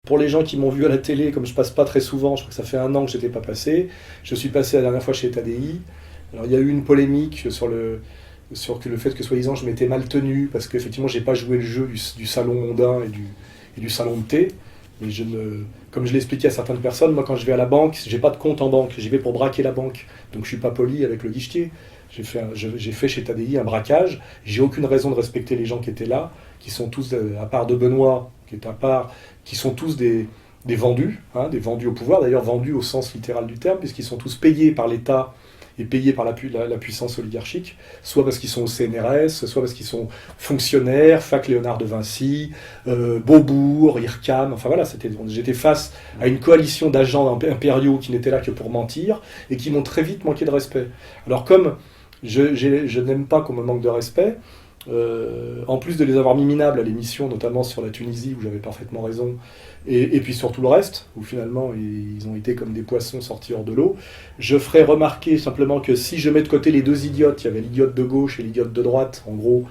Pour les gens qui m'ont vu à la télé, comme je passe pas très souvent, je crois que ça fait 1 an que j'étais pas passé, je suis passé la dernière fois chez TADI. Alors il y a eu une polémique sur le fait que soi-disant je m'étais mal tenu, parce qu'effectivement j'ai pas joué le jeu du salon mondain et du salon de thé. Mais comme je l'ai expliqué à certaines personnes, moi quand je vais à la banque, j'ai pas de compte en banque, j'y vais pour braquer la banque. Donc je suis pas poli avec le guichetier. J'ai fait chez TADI un braquage, j'ai aucune raison de respecter les gens qui étaient là, qui sont tous, à part de Benoît, qui est à part, qui sont tous des vendus, hein, des vendus au pouvoir, d'ailleurs vendus au sens littéral du terme, puisqu'ils sont tous payés par l'État et payés par la puissance oligarchique, soit parce qu'ils sont au CNRS, soit parce qu'ils sont fonctionnaires, Fac Léonard de Vinci, Beaubourg, IRCAM, enfin voilà, j'étais face à une coalition d'agents impériaux qui n'étaient là que pour mentir, et qui m'ont très vite manqué de respect. Alors comme je n'aime pas qu'on me manque de respect, en plus de les avoir mis minables à l'émission, notamment sur la Tunisie, où j'avais parfaitement raison, et puis sur tout le reste, où finalement ils ont été comme des poissons sortis hors de l'eau, je ferai remarquer simplement que si je mets de côté les deux idiotes, il y avait l'idiote de gauche et l'idiote de droite, en gros,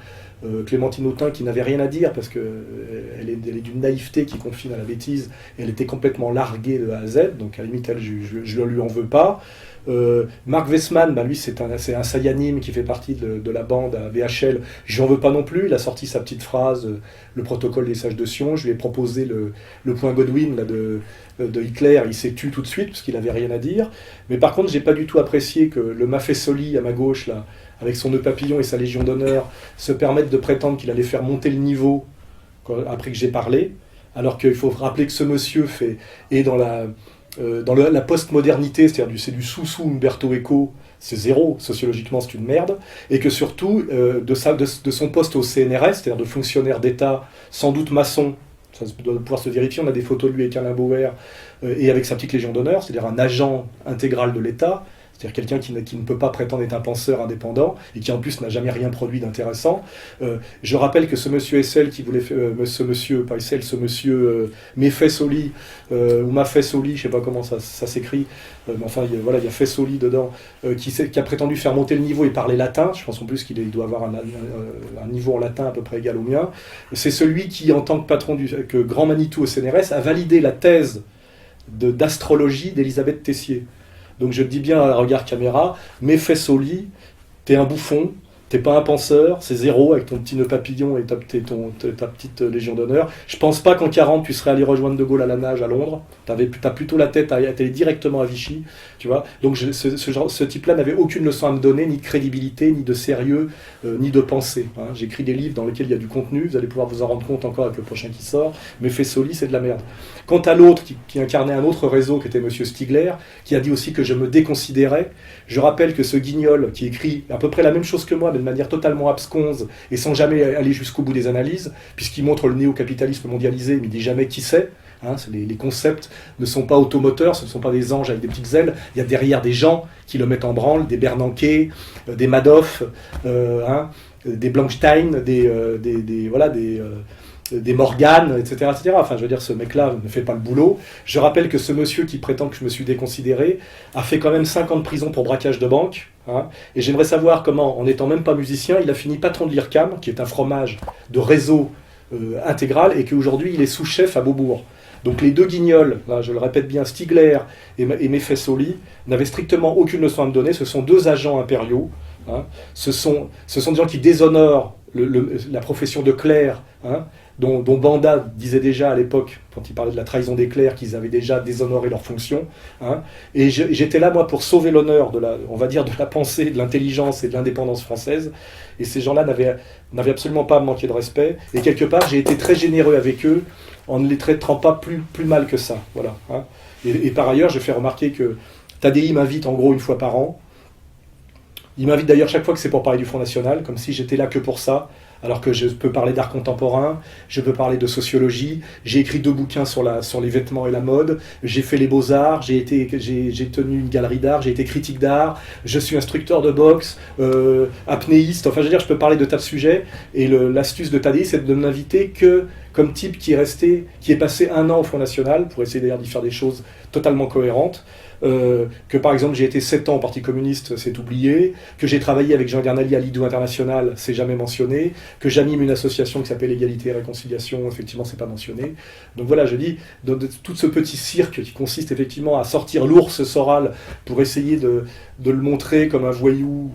Clémentine Autain qui n'avait rien à dire, parce qu'elle est d'une naïveté qui confine à la bêtise, et elle était complètement larguée de A à Z, donc à la limite, je ne lui en veux pas. Marc Westman, lui c'est un Sayanim qui fait partie de la bande à VHL, j'en veux pas non plus, il a sorti sa petite phrase, le protocole des sages de Sion, je lui ai proposé le point Godwin là, de Hitler, il s'est tu tout de suite parce qu'il avait rien à dire, mais par contre j'ai pas du tout apprécié que le Maffesoli à ma gauche là, avec son nœud papillon et sa Légion d'honneur, se permette de prétendre qu'il allait faire monter le niveau après que j'ai parlé, alors qu'il faut rappeler que ce monsieur est dans la post-modernité, c'est-à-dire c'est du sous-sous Umberto Eco, c'est zéro, sociologiquement c'est une merde, et que surtout, de son poste au CNRS, c'est-à-dire de fonctionnaire d'État, sans doute maçon, ça doit pouvoir se vérifier, on a des photos de lui avec Alain Bauer, et avec sa petite Légion d'honneur, c'est-à-dire un agent intégral de l'État, c'est-à-dire quelqu'un qui ne peut pas prétendre être un penseur indépendant et qui en plus n'a jamais rien produit d'intéressant. Je rappelle que ce monsieur Essel qui voulait ce monsieur Mefessoli ou Mafessoli, je ne sais pas comment ça s'écrit, mais enfin il y a Fessoli dedans, qui a prétendu faire monter le niveau et parler latin. Je pense en plus qu'il doit avoir un niveau en latin à peu près égal au mien. C'est celui qui, en tant que patron que Grand Manitou au CNRS, a validé la thèse d'astrologie d'Elisabeth Tessier. Donc je te dis bien à regard caméra, Mefessoli, t'es un bouffon, t'es pas un penseur, c'est zéro avec ton petit nœud papillon et ta petite Légion d'honneur. Je pense pas qu'en 40 tu serais allé rejoindre De Gaulle à la nage à Londres. T'as plutôt la tête à aller directement à Vichy, tu vois. Donc ce type-là n'avait aucune leçon à me donner, ni de crédibilité, ni de sérieux, ni de pensée. Hein. J'écris des livres dans lesquels il y a du contenu, vous allez pouvoir vous en rendre compte encore avec le prochain qui sort. Mais Fessoli, c'est de la merde. Quant à l'autre qui incarnait un autre réseau, qui était Monsieur Stigler, qui a dit aussi que je me déconsidérais, je rappelle que ce guignol qui écrit à peu près la même chose que moi, mais de manière totalement absconse et sans jamais aller jusqu'au bout des analyses, puisqu'il montre le néo-capitalisme mondialisé, mais il dit jamais qui c'est. Hein, les concepts ne sont pas automoteurs, ce ne sont pas des anges avec des petites ailes, il y a derrière des gens qui le mettent en branle, des Bernanke, des Madoff, des Blankstein, des Morgan, etc., etc. Enfin, je veux dire, ce mec-là ne fait pas le boulot. Je rappelle que ce monsieur qui prétend que je me suis déconsidéré a fait quand même 5 ans de prison pour braquage de banque. Hein, et j'aimerais savoir comment, en n'étant même pas musicien, il a fini patron de l'IRCAM, qui est un fromage de réseau intégral, et qu'aujourd'hui il est sous-chef à Beaubourg. Donc les deux guignols, là, je le répète bien, Stigler et Mefessoli, n'avaient strictement aucune leçon à me donner. Ce sont deux agents impériaux. Hein, ce sont des gens qui déshonorent la profession de clerc, hein, dont Banda disait déjà à l'époque, quand il parlait de la trahison des clercs, qu'ils avaient déjà déshonoré leur fonction. Hein, et j'étais là, moi, pour sauver l'honneur de la pensée, de l'intelligence et de l'indépendance française. Et ces gens-là n'avaient absolument pas à me manquer de respect. Et quelque part, j'ai été très généreux avec eux, en ne les traitant pas plus mal que ça. Voilà, hein. Et par ailleurs, je fais remarquer que TADI m'invite en gros une fois par an. Il m'invite d'ailleurs chaque fois que c'est pour parler du Front National, comme si j'étais là que pour ça, alors que je peux parler d'art contemporain, je peux parler de sociologie, j'ai écrit 2 bouquins sur les vêtements et la mode, j'ai fait les beaux-arts, j'ai tenu une galerie d'art, j'ai été critique d'art, je suis instructeur de boxe, apnéiste, enfin je veux dire, je peux parler de tas de sujets, et l'astuce de TADI, c'est de ne m'inviter que comme type qui est passé 1 an au Front National, pour essayer d'ailleurs d'y faire des choses totalement cohérentes, que par exemple j'ai été 7 ans au Parti communiste, c'est oublié, que j'ai travaillé avec Jean Gernali à l'IDO International, c'est jamais mentionné, que j'anime une association qui s'appelle Égalité et Réconciliation, effectivement c'est pas mentionné. Donc voilà, je dis, dans tout ce petit cirque qui consiste effectivement à sortir l'ours Soral pour essayer de le montrer comme un voyou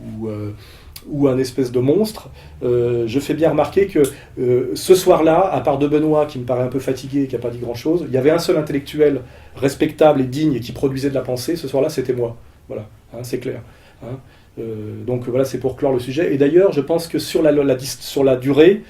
ou un espèce de monstre, je fais bien remarquer que ce soir-là, à part de Benoît, qui me paraît un peu fatigué et qui n'a pas dit grand-chose, il y avait un seul intellectuel respectable et digne et qui produisait de la pensée. Ce soir-là, c'était moi. Voilà, hein, c'est clair. Hein. Donc voilà, c'est pour clore le sujet. Et d'ailleurs, je pense que sur la durée,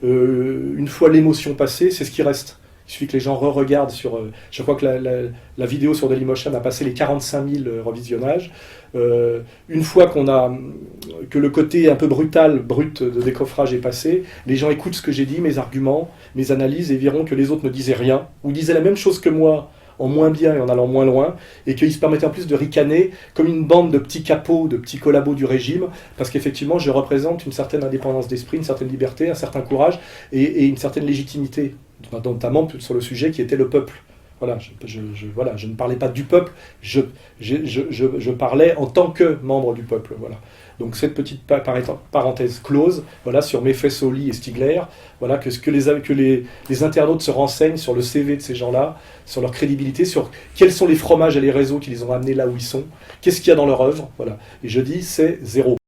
une fois l'émotion passée, c'est ce qui reste. Il suffit que les gens re-regardent sur... je crois que la vidéo sur Dailymotion a passé les 45 000 revisionnages. Une fois que le côté un peu brut de décoffrage est passé, les gens écoutent ce que j'ai dit, mes arguments, mes analyses, et verront que les autres ne disaient rien, ou disaient la même chose que moi, en moins bien et en allant moins loin, et qu'ils se permettaient en plus de ricaner comme une bande de petits capots, de petits collabos du régime, parce qu'effectivement je représente une certaine indépendance d'esprit, une certaine liberté, un certain courage et une certaine légitimité, notamment sur le sujet qui était le peuple. Voilà, je ne parlais pas du peuple, je parlais en tant que membre du peuple. Voilà. Donc cette petite parenthèse close, voilà, sur Meffesoli et Stigler, voilà, que les internautes se renseignent sur le CV de ces gens-là, sur leur crédibilité, sur quels sont les fromages et les réseaux qui les ont amenés là où ils sont, qu'est-ce qu'il y a dans leur œuvre, voilà. Et je dis, c'est zéro.